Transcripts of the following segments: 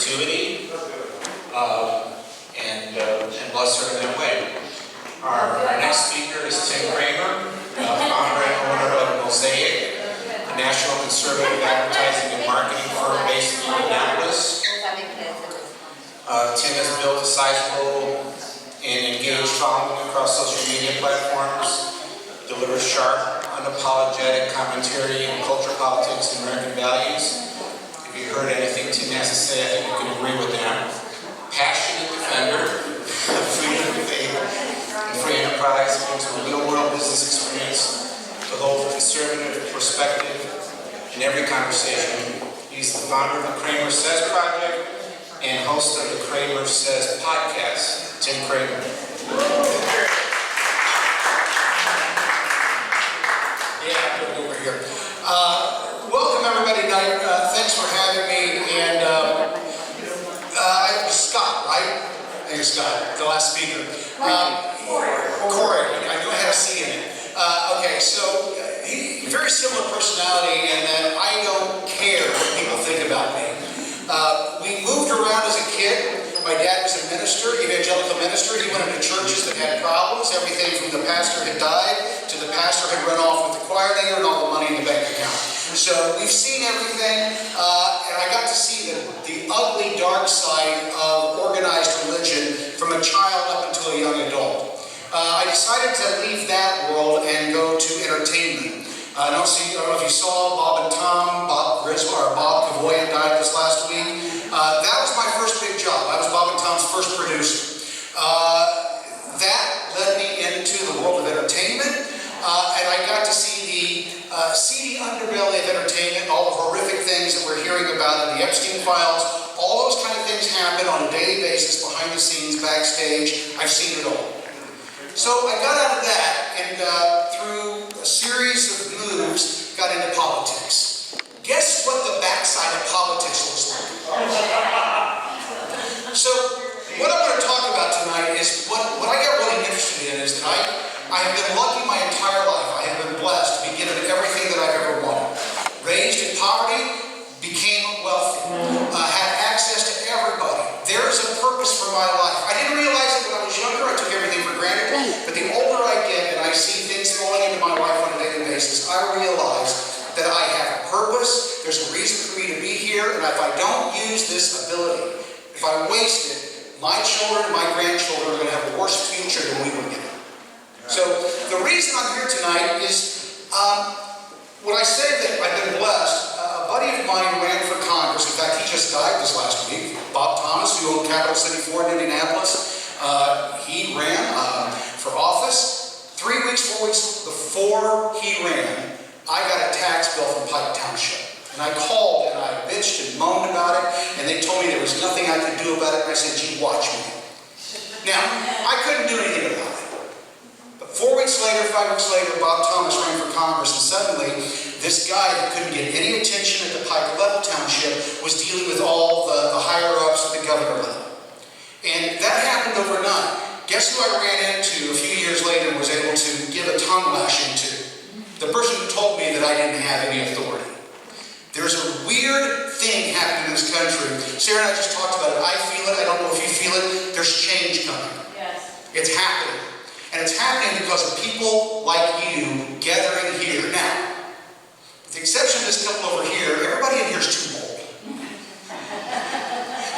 perpetuity, and bless her in that way. Our next speaker is Tim Cramer, founder and owner of Mosaic, a national conservative advertising and marketing firm based in Indianapolis. Tim has built a sizable and engaged following across social media platforms, delivers sharp, unapologetic commentary on culture, politics, and American values. If you heard anything Tim has to say, I think you can agree with that. Passionate defender of freedom of faith and free enterprise, brings a real-world business experience to hold a conservative perspective in every conversation. He's the founder of the Cramer Says Project and host of the Cramer Says podcast. Tim Cramer. Yeah, over here. Welcome everybody tonight. Thanks for having me. And Scott, right? I think it's Scott, the last speaker. Corey. I knew I had a C in it. Okay, so very similar personality in that I don't care what people think about me. We moved around as a kid. My dad was a minister, evangelical minister. He went into churches that had problems. Everything from the pastor had died to the pastor had run off with the choir leader and all the money in the bank account. So we've seen everything, and I got to see the ugly, dark side of organized religion from a child up until a young adult. I decided to leave that world and go to entertainment. I don't know if you saw Bob and Tom, Bob Cavoya died this last week. That was my first big job. I was Bob and Tom's first producer. That led me into the world of entertainment, and I got to see the seedy underbelly of entertainment, all the horrific things that we're hearing about in the Epstein files. All those kind of things happen on a daily basis, behind the scenes, backstage. I've seen it all. So I got out of that, and through a series of moves, got into politics. Guess what the backside of politics looks like? So what I'm going to talk about tonight is what I got really interested in is that I have been lucky my entire life. I have been blessed to be given everything that I've ever wanted. Raised in poverty, became wealthy, had access to everybody. There is a purpose for my life. I didn't realize it when I was younger. I took everything for granted. But the older I get and I see things flowing into my life on a daily basis, I realize that I have a purpose. There's a reason for me to be here. And if I don't use this ability, if I waste it, my children and my grandchildren are going to have a worse future than we were given. So the reason I'm here tonight is when I say that I've been blessed, a buddy of mine ran for Congress. In fact, he just died this last week. Bob Thomas, who owned Capital City Ford in Indianapolis, he ran for office. 3 weeks, 4 weeks before he ran, I got a tax bill from Pike Township. And I called and I bitched and moaned about it, and they told me there was nothing I could do about it, and I said, gee, watch me. Now, I couldn't do anything about it. But 4 weeks later, 5 weeks later, Bob Thomas ran for Congress, and suddenly, this guy that couldn't get any attention at the Pike level township was dealing with all the higher-ups at the governor level. And that happened overnight. Guess who I ran into a few years later and was able to give a tongue lashing to? The person who told me that I didn't have any authority. There's a weird thing happening in this country. Sarah and I just talked about it. I feel it. I don't know if you feel it. There's change coming. Yes. It's happening. And it's happening because of people like you gathering here. Now, with the exception of this couple over here, everybody in here is too old.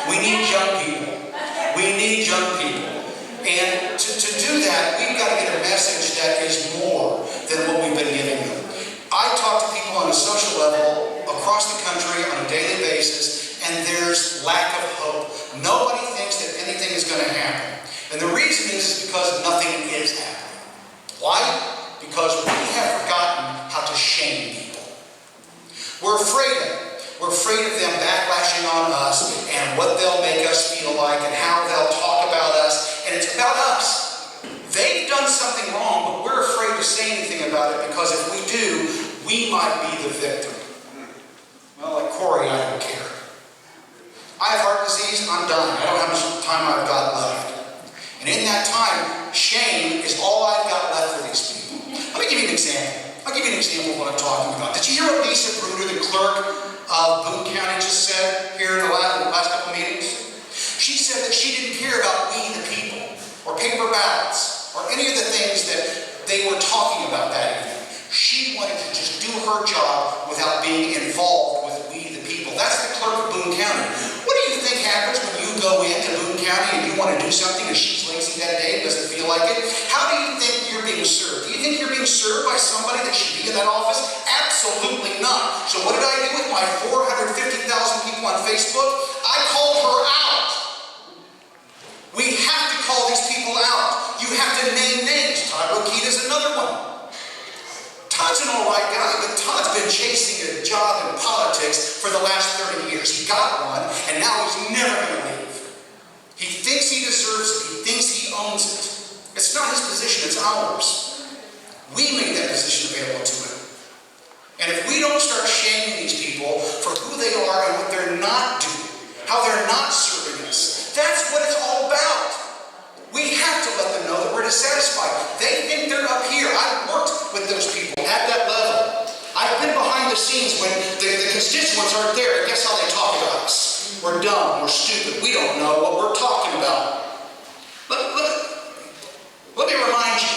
We need young people. We need young people. And to do that, we've got to get a message that is more than what we've been giving them. I talk to people on a social level across the country on a daily basis, and there's lack of hope. Nobody thinks that anything is going to happen. And the reason is because nothing is happening. Why? Because we have forgotten how to shame people. We're afraid of it. We're afraid of them backlashing on us and what they'll make us feel like and how they'll talk about us. And it's about us. They've done something wrong, but we're afraid to say anything about it because if we do, we might be the victim. Well, like Corey, I don't care. I have heart disease, I'm dying. I don't have much time I've got left. And in that time, shame is all I've got left for these people. Let me give you an example. I'll give you an example of what I'm talking about. Did you hear what Lisa Bruder, the clerk of Boone County just said here in the last couple of meetings? She said that she didn't care about we the people, or paper ballots, or any of the things that they were talking about that evening. She wanted to just do her job without being involved with we the people. That's the clerk of Boone County. What do you think happens when you go into Boone County and you want to do something and she's lazy that day and doesn't feel like it? How do you think you're being served? Do you think you're being served by somebody that should be in that office? Absolutely not. So what did I do with my 450,000 people on Facebook? I called her out. We have to call these people out. You have to name names. Todd Rokita's another one. Todd's an all right guy, but Todd's been chasing a job in politics for the last 30 years. He got one, and now he's never going to leave. He thinks he deserves it. He thinks he owns it. It's not his position, it's ours. We made that position available to him. And if we don't start shaming these people for who they are and what they're not doing, how they're not serving us, that's what it's all about. We have to let them know that we're dissatisfied. They think they're up here. I've worked with those people at that level. I've been behind the scenes when the constituents aren't there, and guess how they talk about us? We're dumb, we're stupid, we don't know what we're talking about. Let me remind you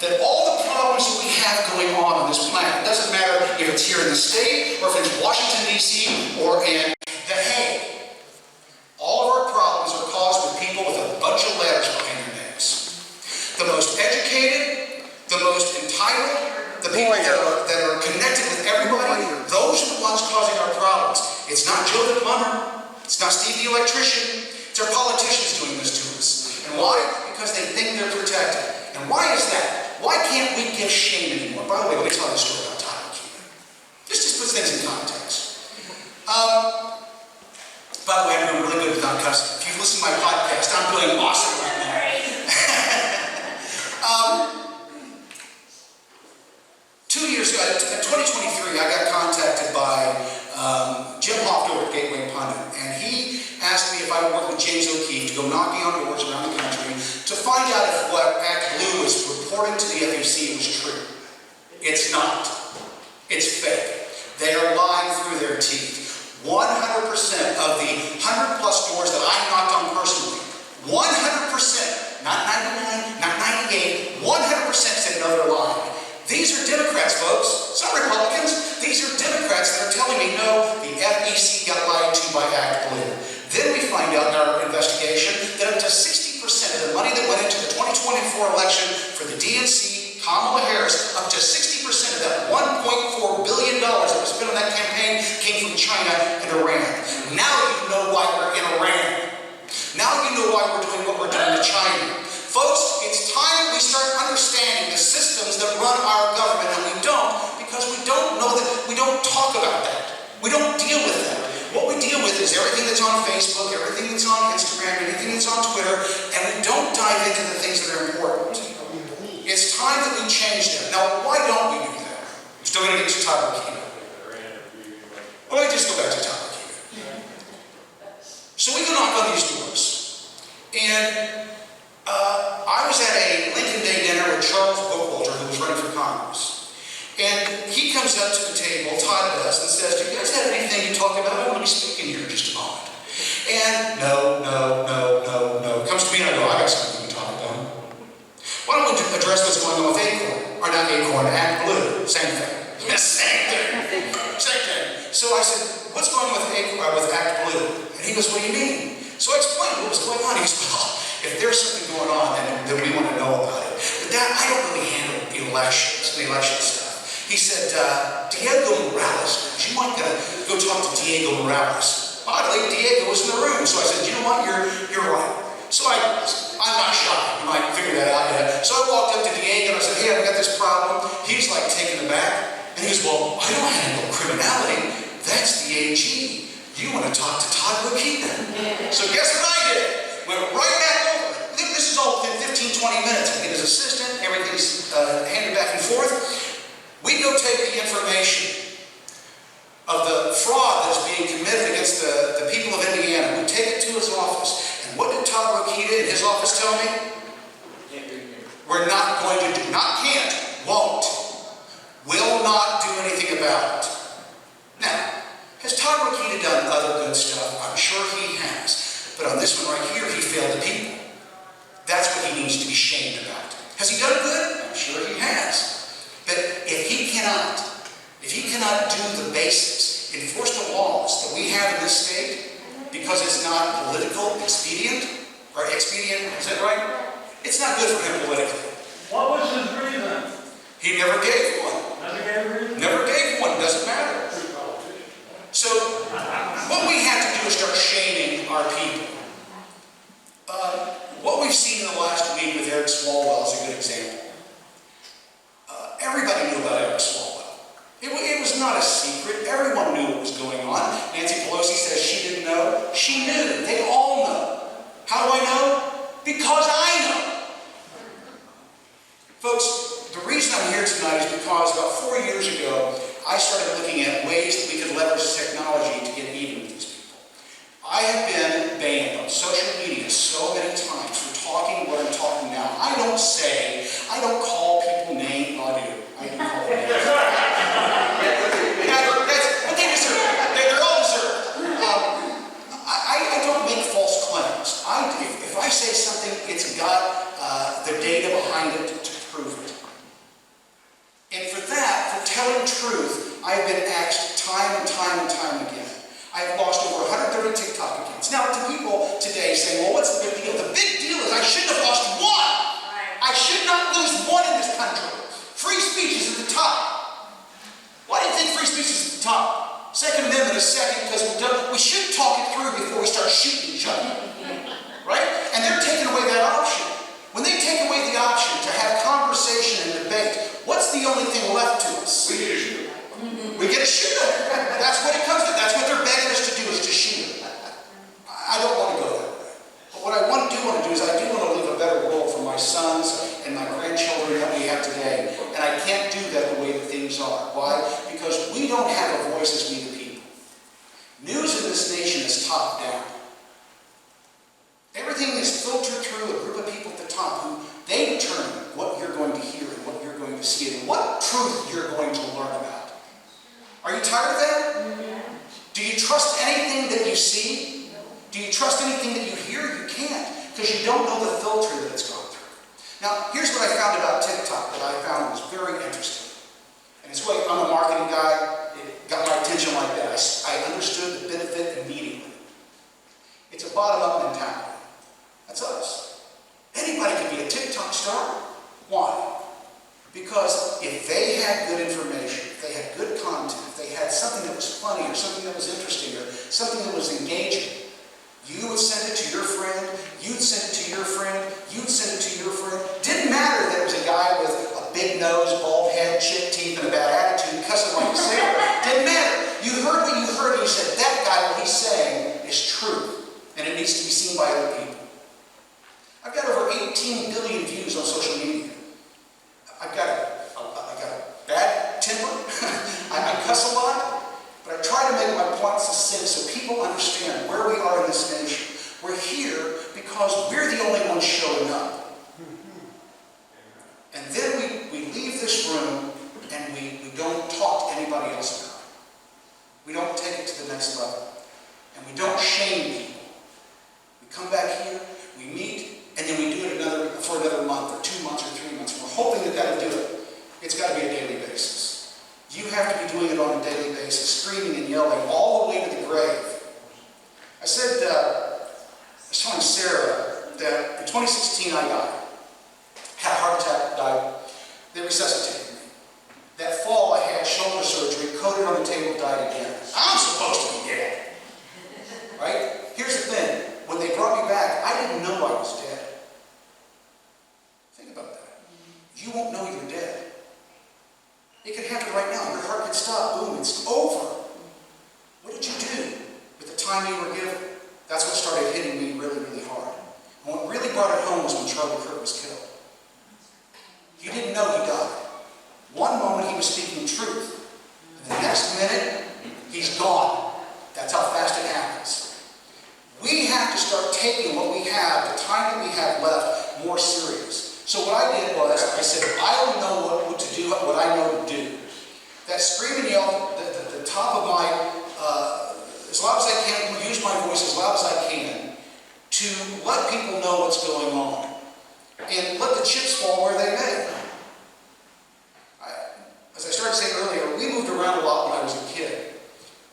that all the problems that we have going on this planet, it doesn't matter if it's here in the state, or if it's Washington, D.C., or in The Hague. All of our problems are caused with people with a bunch of letters behind their names. The most educated, the most entitled, the people that are connected with everybody, those are the ones causing our problems. It's not Joe the plumber. It's not Steve the electrician. It's our politicians doing this to us. And why? Because they think they're protected. And why is that? Why can't we give shame anymore? By the way, let me tell you a story about Todd Rokita. This just puts things in context. By the way, I'm doing really good with not cussing. If you've listened to my podcast, I'm doing awesome right now. 2 years ago, in 2023, I got contacted by Jim Hofdor at Gateway Pundit, and he asked me if I would work with James O'Keefe to go knocking on doors around the country to find out if what Act Blue was reporting to the FEC was true. It's not. It's fake. They are lying through their teeth. 100% of the 100 plus doors that I knocked on personally, 100%, not 99, not 98, 100% said no, they're lying. These are Democrats, folks. It's not Republicans. These are Democrats that are telling me, no, the FEC got lied to by Act Blue. Then we find out in our investigation that up to 60% of the money that went into the 2024 election for the DNC, Kamala Harris, up to 60% of that $1.4 billion that was spent on that campaign came from China and Iran. Now you know why we're in Iran. Now you know why we're doing what we're doing to China. Folks, it's time we start understanding the systems that run our government, and we don't, because we don't know that, we don't talk about that. We don't deal with that. What we deal with is everything that's on Facebook, everything that's on Instagram, anything that's on Twitter, and we don't dive into the things that are important. It's time that we change that. Now, why don't we do that? I'm still going to get to Todd Rokita. Well, let me just go back to Todd Rokita. So we go knock on these doors, and I was at a Lincoln Day dinner with Charles Bookwalter, who was running for Congress. And he comes up to the table, Todd does, and says, do you guys have anything to talk about? I want to be speaking here in just a moment. And no. Comes to me and I go, I got something we can talk about. Why don't we address what's going on with Acorn? Or not Acorn, Act Blue. Same thing. Yes, same thing. So I said, what's going on with Act Blue? And he goes, what do you mean? So I explained what was going on. He goes, well, if there's something going on, then we want to know about it. But that, I don't really handle the election stuff. He said, Diego Morales, you might go talk to Diego Morales. Oddly, Diego was in the room. So I said, you know what, you're right. So I'm not shy. You might figure that out yet. So I walked up to Diego and I said, hey, I've got this problem. He's like taken aback. And he goes, well, I don't handle criminality. That's the AG. You want to talk to Todd Rokita. So guess what I did? Went right back over. This is all within 15, 20 minutes. I get his assistant, everything's handed back and forth. We go take the information of the fraud that's being committed against the people of Indiana. We take it to his office. And what did Todd Rokita in his office tell me? We're not going to do, not can't, won't, will not do anything about it. Now, has Todd Tyrone done other good stuff. I'm sure he has. But on this one right here, he failed the people. That's what he needs to be shamed about. Has he done good? I'm sure he has. But if he cannot do the basics, enforce the laws that we have in this state, because it's not political expedient, or expedient, is that right? It's not good for him politically. What was his reason? He never gave one. Never gave a reason? Never gave one, doesn't matter. So, what we have to do is start shaming our people. What we've seen in the last week with Eric Swalwell is a good example. Everybody knew about Eric Swalwell. It was not a secret. Everyone knew what was going on. Nancy Pelosi says she didn't know. She knew. They all know. How do I know? Because I know. Folks, the reason I'm here tonight is because about 4 years ago, I started looking at ways that we could leverage technology to get even with these people. I have been banned on social media so many times for talking what I'm talking now. I don't call people names. Well, I do. I do call them names. That's what they deserve. They're all deserved. I don't make false claims. If I say something, it's got the data behind it to prove it. And for that, for telling truth, I've been asked time and time and time again. I've lost over 130 TikTok accounts. Now, to people today saying, well, what's the big deal? The big deal is I shouldn't have lost one. I should not lose one in this country. Free speech is at the top. Why do you think free speech is at the top? Second Amendment is second because we should talk it through before we start shooting each other. Right? And they're taking away that option. When they take away the option to have conversation and debate, what's the only thing left to us? We get a shooter. We get a shooter. That's what it comes to. That's what they're begging us to do, is to shoot. I don't want to go that way. But what I do want to do is I do want to leave a better world for my sons and my grandchildren that we have today. And I can't do that the way that things are. Why? Because we don't have a voice as we the people. News in this nation is top down. Everything is filtered through a group of people at the top who they determine what you're going to hear and what you're going to see and what truth you're going to learn about. Are you tired of that? Do you trust anything that you see? Do you trust anything that you hear? You can't, because you don't know the filter that it's gone through. Now, here's what I found about TikTok that I found was very interesting. And it's why I'm a marketing guy. It got my attention like that. I understood the benefit immediately. It's a bottom-up mentality. That's us. Anybody can be a TikTok star. Why? Because if they had good information, if they had good content, if they had something that was funny or something that was interesting or something that was engaging, you would send it to your friend, you'd send it to your friend, you'd send it to your friend. Didn't matter that it was a guy with a big nose, bald head, chipped teeth, and a bad attitude, cussing like a sailor. Didn't matter. You heard what you heard, and you said, that guy, what he's saying is truth, and it needs to be seen by other people. I've got over 18 billion views on social media. I've got a bad temper. I cuss a lot, but I try to make my points succinct so people understand where we are in this nation. We're here because we're the only ones showing up. And then we leave this room and we don't talk to anybody else about it. We don't take it to the next level. And we don't shame people. We come back here, we meet, and then we do it for another month or 2 months or 3 months. We're hoping that that'll do it. It's got to be a daily basis. You have to be doing it on a daily basis, screaming and yelling all the way to the grave. I was telling Sarah that in 2016 I died. Had a heart attack, died. They resuscitated me. That fall I had shoulder surgery, coded on the table, died again. I'm supposed to be dead. Right? Here's the thing. When they brought me back, I didn't know I was dead. Think about that. You won't know you're dead. It could happen right now. Your heart could stop. Boom, it's over. What did you do with the time you were given? That's what started hitting me really, really hard. And what really brought it home was when Charlie Kirk was killed. You didn't know he died. One moment he was speaking truth. And the next minute, he's gone. That's how fast it happens. We have to start taking what we have, the time that we have left, more serious. So what I did was, I said, I only know what to do, what I know to do. That scream and yell at the top of my as loud as I can, use my voice as loud as I can to let people know what's going on and let the chips fall where they may. As I started saying earlier, we moved around a lot when I was a kid.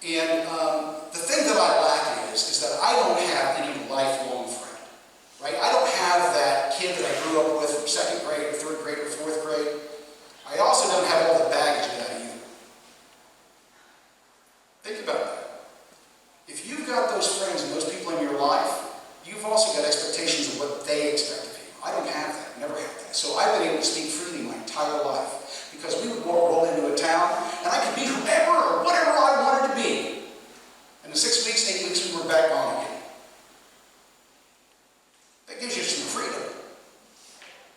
And the thing that I lack is that I don't have any lifelong friend, right? I don't have that kid that I grew up with from second grade or third grade or fourth grade. I also don't have all the baggage of that either. Think about that. If you've got those friends and those people in your life, you've also got expectations of what they expect of you. I don't have that, never had that. So I've been able to speak freely my entire life. Because we would roll into a town, and I could be whoever or whatever I wanted to be. And in 6 weeks, 8 weeks, we were back on again. That gives you some freedom.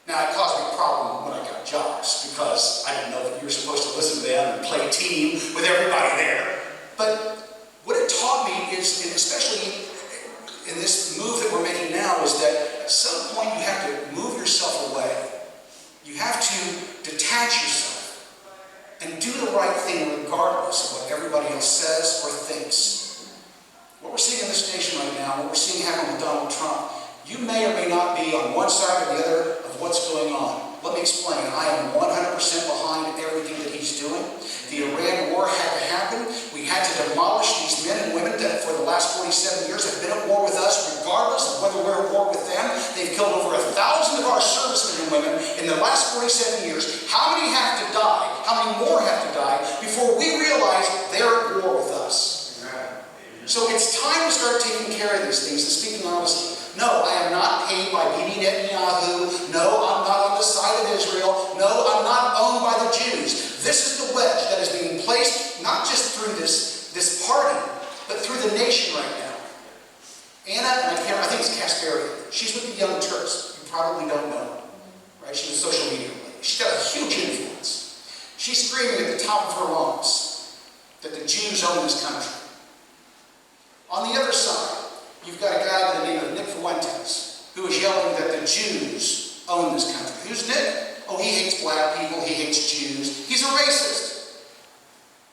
Now, it caused me a problem when I got jobs, because I didn't know that you were supposed to listen to them and play team with everybody there. But what it taught me is, and especially in this move that we're making now, is that at some point you have to move yourself away. You have to detach yourself and do the right thing regardless of what everybody else says or thinks. What we're seeing in this nation right now, what we're seeing happen with Donald Trump, you may or may not be on one side or the other of what's going on. Let me explain. I am 100% behind everything that he's doing. The Iran war had to happen. We had to demolish these men and women that for the last 47 years have been at war with us, regardless of whether we're at war with them. They've killed over 1,000 of our servicemen and women in the last 47 years. How many have to die? How many more have to die before we realize they're at war with us? So it's time to start taking care of these things and speaking honestly. No, I am not paid by Bibi Netanyahu. No, I'm not on the side of Israel. No, I'm not owned by the Jews. This is the wedge that is being placed not just through this party, but through the nation right now. Anna, and I think it's Kasparian. She's with the Young Turks. You probably don't know her, right? She's a social media lady. She's got a huge influence. She's screaming at the top of her lungs that the Jews own this country. On the other side, you've got a guy by the name of Nick Fuentes, who is yelling that the Jews own this country. Who's Nick? Oh, he hates black people, he hates Jews. He's a racist.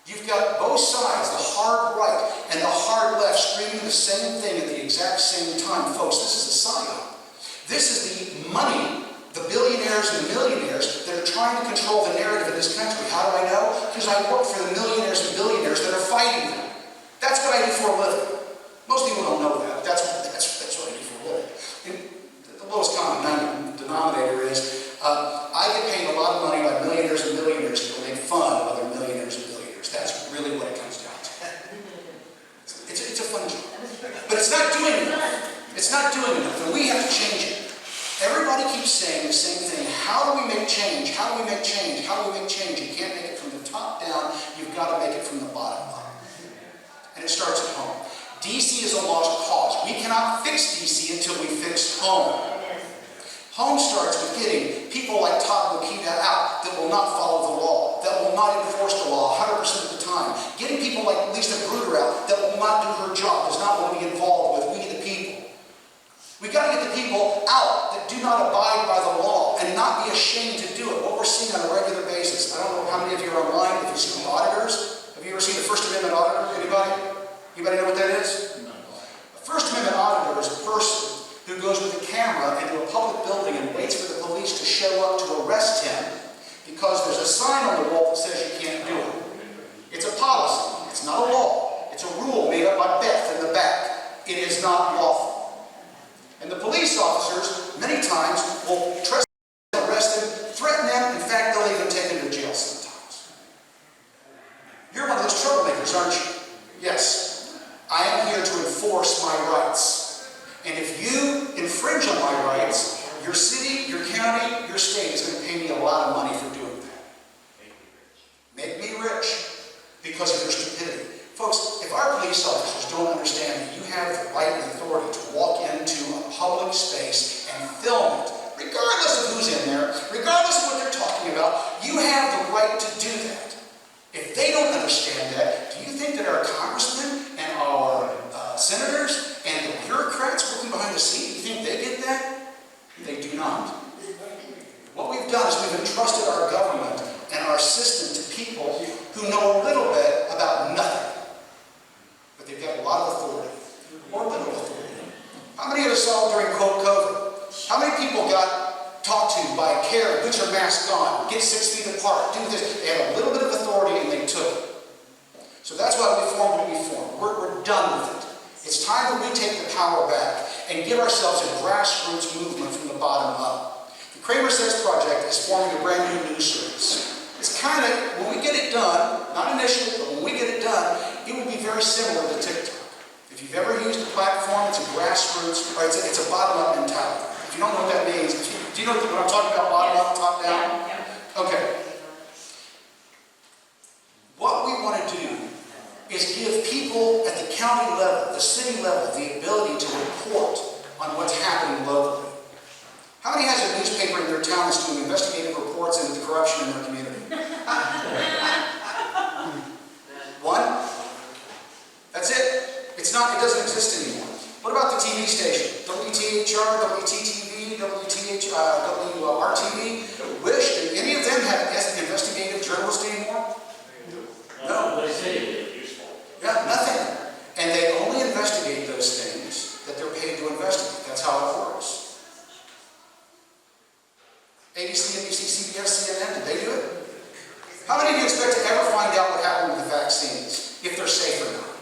You've got both sides, the hard right and the hard left, screaming the same thing at the exact same time. Folks, this is a psyop. This is the money, the billionaires and the millionaires that are trying to control the narrative in this country. How do I know? Because I work for the millionaires and billionaires that are fighting them. That's what I do for a living. Most people don't know that. That's what I do for a living. And the lowest common denominator is I get paid a lot of money by millionaires and billionaires to make fun of other millionaires and billionaires. That's really what it comes down to. It's a fun job. But it's not doing enough. It's not doing enough, and we have to change it. Everybody keeps saying the same thing. How do we make change? How do we make change? How do we make change? You can't make it from the top down. You've got to make it from the bottom up. And it starts at home. DC is a lost cause. We cannot fix DC until we fix home. Home starts with getting people like Todd Lokita out that will not follow the law, that will not enforce the law 100% of the time. Getting people like Lisa Bruder out that will not do her job, does not want to be involved with we the people. We've got to get the people out that do not abide by the law and not be ashamed to do it. What we're seeing on a regular basis. I don't know how many of you are online, if you've seen the auditors. Have you ever seen the First Amendment auditor? Anybody? Anybody know what that is? A First Amendment auditor is a person who goes with a camera into a public building and waits for the police to show up to arrest him because there's a sign on the wall that says you can't do it. It's a policy. It's not a law. It's a rule made up by Beth in the back. It is not lawful. And the police officers, many times, will arrest them, threaten them. In fact, they'll even take them to jail sometimes. You're one of those troublemakers, aren't you? Yes. I am here to enforce my rights. And if you infringe on my rights, your city, your county, your state is going to pay me a lot of money for doing that. Make me rich because of your stupidity. Folks, if our police officers don't understand that you have the right and authority to walk into a public space and film it, regardless of who's in there, regardless of what they're talking about, you have the right to do that. If they don't understand that, do you think that our congressmen and our senators and the bureaucrats working behind the scenes, do you think they get that? They do not. What we've done is we've entrusted our government and our system to people who know a little bit about nothing. But they've got a lot of So that's why we formed what we formed. We're done with it. It's time that we take the power back and give ourselves a grassroots movement from the bottom up. The Cramer Says Project is forming a brand new news service. It's kind of, when we get it done, not initially, but when we get it done, it will be very similar to TikTok. If you've ever used a platform, it's a grassroots, or it's a bottom-up mentality. If you don't know what that means, do you know what I'm talking about, bottom-up, top-down? Yeah. Okay. What we want to do is give people at the county level, the city level, the ability to report on what's happening locally. How many has a newspaper in their town that's doing investigative reports into the corruption in their community? One? That's it. It doesn't exist anymore. What about the TV station? WTHR, WTTV, WRTV? Wish, do any of them have investigative journalists anymore? No. They say they're useful. Yeah, nothing. And they only investigate those things that they're paid to investigate. That's how it works. ABC, NBC, CBS, CNN, did they do it? How many of you expect to ever find out what happened with the vaccines, if they're safe or not?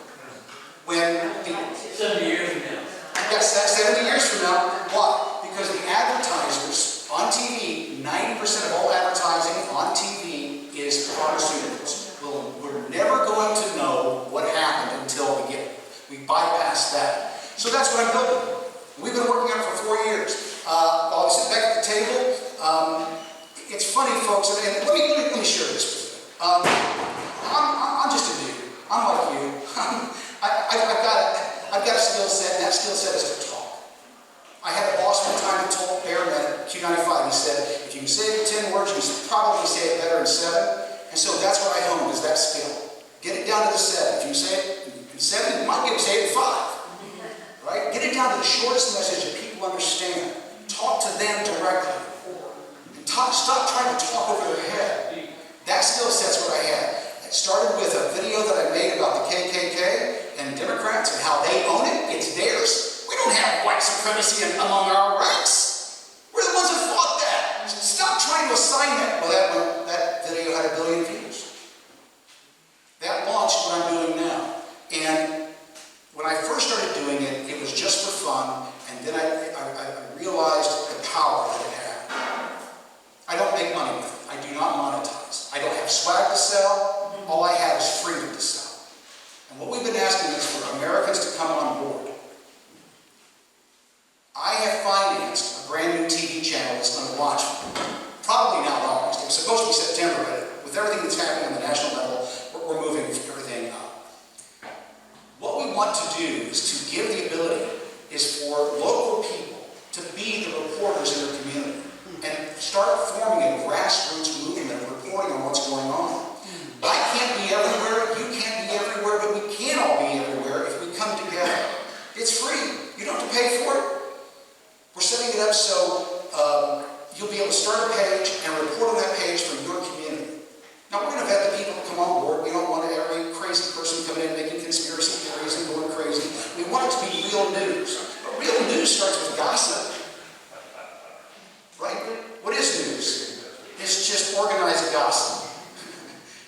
When the 70 years from now. Yes, that's 70 years from now. Why? Because the advertisers on TV, 90% of all advertising on TV is pharmaceuticals. Well, we're never going to know what happened until we bypass that. So that's what I'm building. We've been working on it for 4 years. While I sit back at the table, it's funny, folks, and let me share this with you. I'm just a dude. I'm like you. I've got a skill set, and that skill set is to talk. I had a boss one time who told Airmen at Q95, he said, if you can say it in 10 words, you can probably say it better in 7. And so that's what I honed, is that skill. Get it down to the 7. If you can say it in 7, you might be able to say it in 5. Right? Get it down to the shortest message that people understand. Talk to them directly. And stop trying to talk over their head. That skill set's what I had. It started with a video that I made about the KKK and Democrats and how they own it. It's theirs. We don't have white supremacy among our ranks. We're the ones that fought that. Stop trying to assign that. Well, that video had 1 billion views. That launched what I'm doing now. And when I first started doing it, it was just for fun. And then I realized the power that it had. I don't make money with it. I do not monetize. I don't have swag to sell. All I have is freedom to sell. And what we've been asking is for Americans to come on board. I have financed a brand new TV channel that's going to launch probably now in August. It was supposed to be September, but with everything that's happening on the national level, we're moving everything up. What we want to do is to give the ability is for local people to be the reporters in their community and start forming a grassroots movement of reporting on what's going on. I can't be everywhere, you can't be everywhere, but we can all be everywhere if we come together. It's free. You don't have to pay for it. We're setting it up so you'll be able to start a page and report on that page for your community. Now, we're going to vet the people that come on board. We don't want every crazy person coming in making conspiracy theories and going crazy. We want it to be real news. But real news starts with gossip. Right? What is news? It's just organized gossip.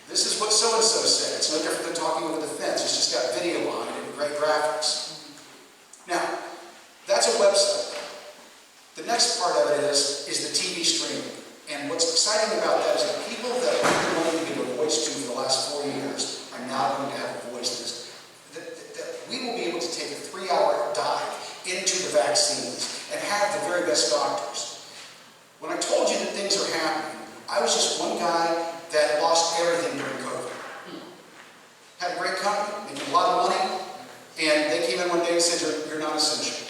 This is what so-and-so said. It's no different than talking over the fence. It's just got video on it and great graphics. Now, that's a website. The next part of it is the TV streaming. And what's exciting about that is that people that have been wanting to give a voice to for the last 4 years are now going to have a voice. That we will be able to take a 3-hour dive into the vaccines and have the very best doctors. When I told you that things are happening, I was just one guy that lost everything during COVID. Had a great company, making a lot of money, and they came in one day and said, you're not essential.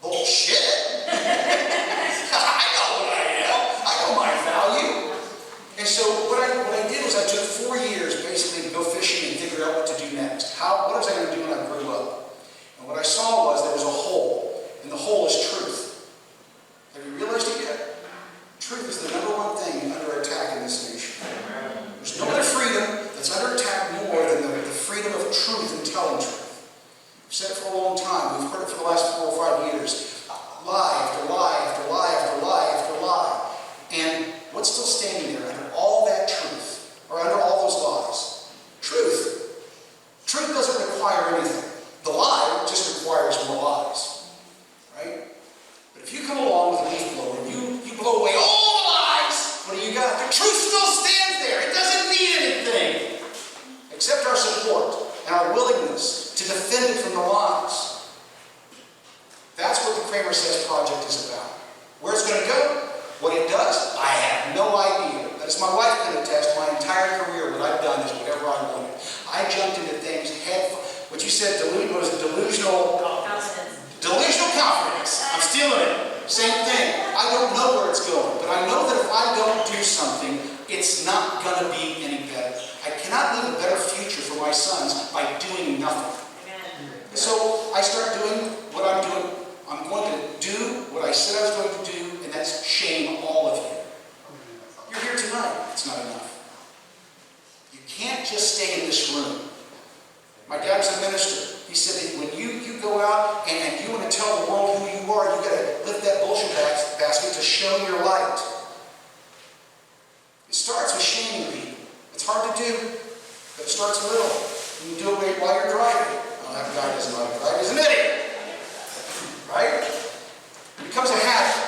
Bullshit! I know what I am. I know my value. And so what I did was I took 4 years basically to go fishing and figure out what to do next. What was I going to do when I grew up? And what I saw was there was a hole, and the hole is truth. Have you realized it yet? Truth is the #1 thing under attack in this nation. There's no other freedom that's under attack more than the freedom of truth and telling truth. We've said it for a long time. We've heard it for the last 4 or 5 years. Lie after lie after lie after lie after lie. And what's still standing there under all that truth, or under all those lies? Truth. and our willingness to defend it from the lies. That's what the Cramer Says Project is about. Where it's going to go, what it does, I have no idea. As my wife can attest, my entire career, what I've done is whatever I wanted. I jumped into things what you said, was delusional confidence. I'm stealing it. Same thing. I don't know where it's going, but I know that if I don't do something, it's not going to be any better. I cannot leave a better future for my sons by doing nothing. So I start doing what I'm doing. I'm going to do what I said I was going to do, and that's shame all of you. You're here tonight. It's not enough. You can't just stay in this room. My dad was a minister. He said that when you go out and you want to tell the world who you are, you got to lift that bullshit basket to show your light. It starts with shaming people. It's hard to do, but it starts little. You can do it while you're driving. Oh, that guy doesn't know how to drive. He's an idiot. Right? It becomes a habit.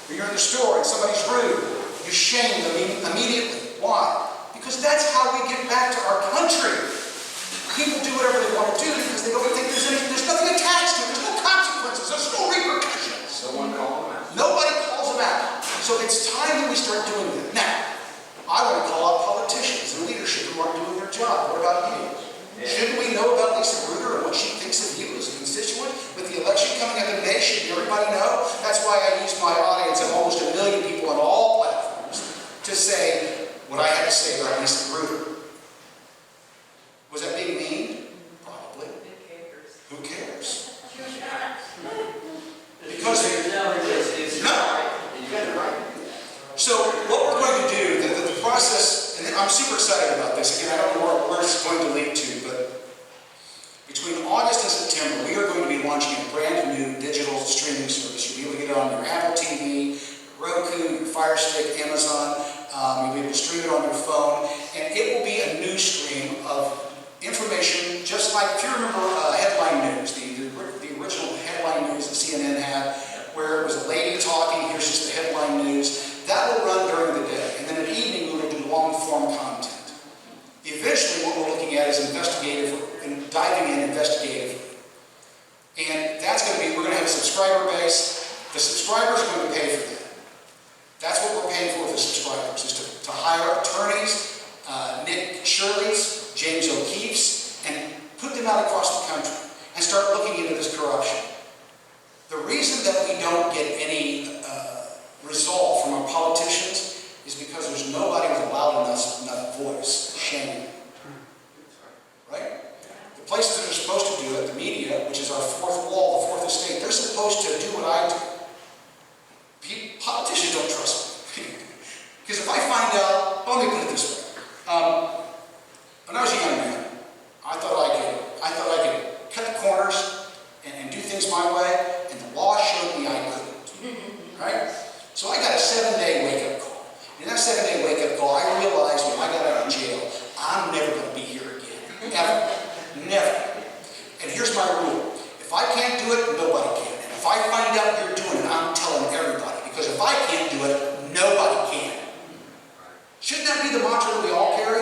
When you're in the store and somebody's rude, you shame them immediately. Why? Because that's how we get back to our country. People do whatever they want to do because they don't think there's nothing attached to it. There's no consequences. There's no repercussions. Someone call them out. Nobody calls them out. So it's time that we start doing that. Now, I want to call out politicians and leadership who aren't doing their job. What about you? Yeah. Shouldn't we know about Lisa Bruder and what she thinks of you as a constituent? With the election coming up in May, should everybody know? That's why I use my audience of almost 1 million people on all platforms to say what I had to say about Lisa Bruder. Was that being mean? Probably. Who cares? Because no. So what we're going to do, the process, and I'm super excited about this. Again, I don't know where it's going to lead to, but between August and September, we are going to be launching a brand new digital streaming service. You'll be able to get it on your Apple TV, Roku, your Fire Stick, Amazon. You'll be able to stream it on your phone, and it will be a new stream of information, just like, if you remember headline news, the original headline news that CNN had, where it was a lady talking, here's just the headline news. That will run during the day, and then at evening we will do long-form content. Eventually, what we're looking at is investigative, and diving in investigatively. And that's going to be, we're going to have a subscriber base. The subscribers are going to pay for that. That's what we're paying for with the subscribers, is to hire attorneys, Nick Shirley's, James O'Keefe's, and put them out across the country and start looking into this corruption. The reason that we don't get any resolve from our politicians is because there's nobody with a loud enough voice. Shame. Right? The places that are supposed to do it, the media, which is our fourth wall, the fourth estate, they're supposed to do what I do. Politicians don't trust me. Because if I find out, let me put it this way. When I was a young man, I thought I could cut the corners and do things my way, and the law showed me I couldn't. Right? So I got a 7-day wake-up call. In that 7-day wake-up call, I realized when I got out of jail, I'm never going to be here again. Ever. Never. And here's my rule. If I can't do it, nobody can. And if I find out you're doing it, I'm telling everybody. Because if I can't do it, nobody can. Shouldn't that be the mantra that we all carry?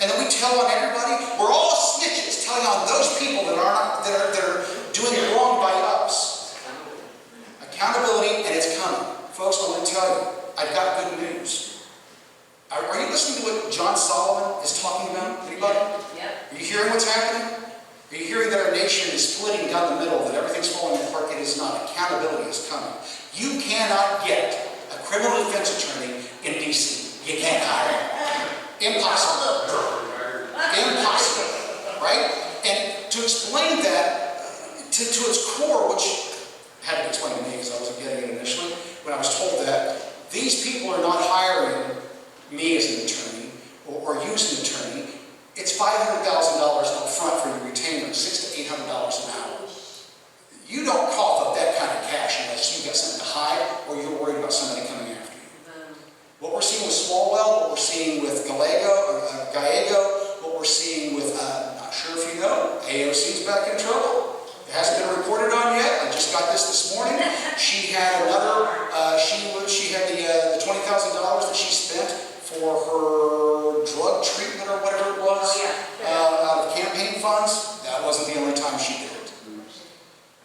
And then we tell on everybody? We're all snitches telling on those people that are doing it wrong by us. Accountability, and it's coming. Folks, I want to tell you, I've got good news. Are you listening to what John Solomon is talking about? Anybody? Yep. Are you hearing what's happening? Are you hearing that our nation is splitting down the middle, that everything's falling apart? It is not. Accountability is coming. You cannot get a criminal defense attorney in D.C. You can't hire him. Impossible. Impossible. Right? And to explain that to its core, which had to be explained to me because I wasn't getting it initially, when I was told that these people are not hiring me as an attorney or you as an attorney, it's $500,000 up front for your retainer, $600 to $800 an hour. You don't cough up that kind of cash unless you've got something to hide or you're worried about somebody coming after you. What we're seeing with Smallwell, what we're seeing with Gallego, what we're seeing with, not sure if you know, AOC's back in trouble. It hasn't been reported on yet. I just got this morning. She had another, she had the $20,000 that she spent for her drug treatment or whatever it was, out of campaign funds. wasn't the only time she did it.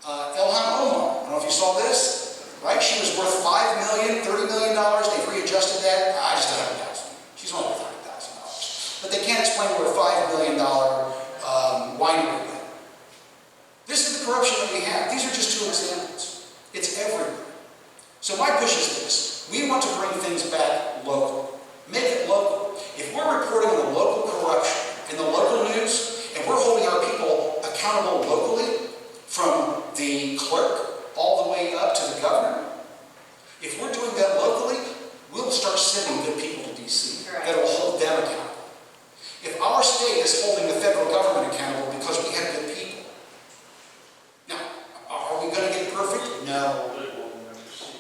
Ilhan Omar, I don't know if you saw this, right? She was worth $5 million, $30 million. They've readjusted that. Just $100,000. She's only worth $100,000. But they can't explain where a $5 million winery went. This is the corruption that we have. These are just two examples. It's everywhere. So my push is this. We want to bring things back local. Make it local. If we're reporting on the local corruption in the local news, and we're holding our people accountable locally, from the clerk all the way up to the governor, if we're doing that locally, we'll start sending good people to D.C. that'll hold them accountable. If our state is holding the federal government accountable because we have good people, now, are we going to get perfect? No.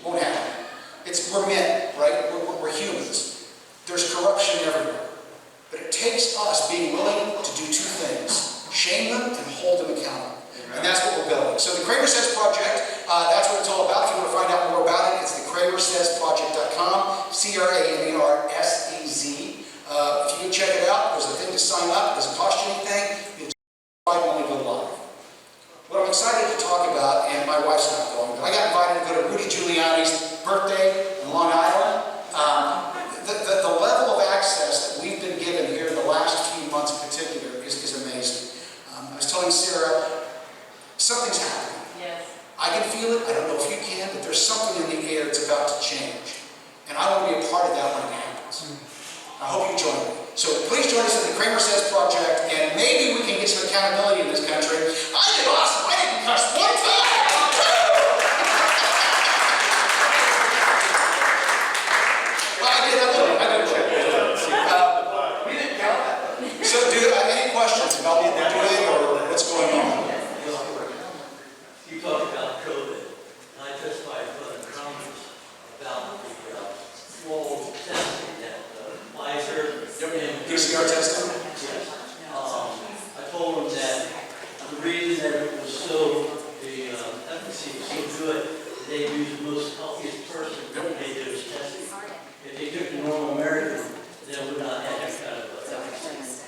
Won't happen. We're men, right? We're humans. There's corruption everywhere. But it takes us being willing to do two things: shame them and hold them accountable. And that's what we're building. So the Cramer Says Project, that's what it's all about. If you want to find out more about it, it's the CramerSaysProject.com, CramerSez. If you can check it out, there's a thing to sign up. It doesn't cost you anything. It's when we go live. What I'm excited to talk about, and my wife's not going, but I got invited to go to Rudy Giuliani's birthday in Long Island. The level of access that we've been given here in the last few months in particular is amazing. I was telling Sarah, something's happening. Yes. I can feel it. I don't know if you can, but there's something in the air that's about to change. And I want to be a part of that when it happens. I hope you join me. So please join us at the Cramer Says Project, and maybe we can get some accountability in this country. I did awesome. I didn't cuss one time. Well, I did a little. So, any questions about what we're doing or what's going on? You talked about COVID, and I testified in front of Congress about the small testing that Pfizer and PCR testing? Yes. I told them that the reason that it was so, the efficacy was so good, they used the most healthiest person when they did those testing. If they took the normal American, they would not have that kind of efficacy.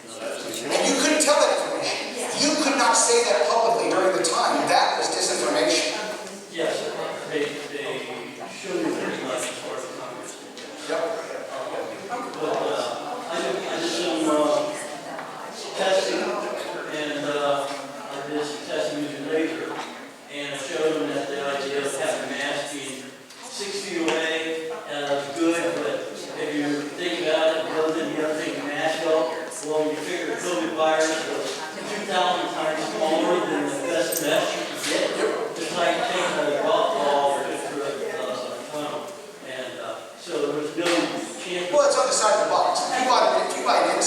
And you couldn't tell that information. You could not say that publicly during the time. That was disinformation. Yes, they showed me pretty much as far as Congress. Yep. But I did some testing, and I did some testing using laser, and I showed them that the idea of having a mask being 6 feet away is good, but if you think about it, other than you have to take a mask off, well, you figure the COVID virus was 2,000 times smaller than the best mesh you could get. Just like taking a golf ball or just through a tunnel. And so there was no chance. Well, it's on the side of the box. If you buy an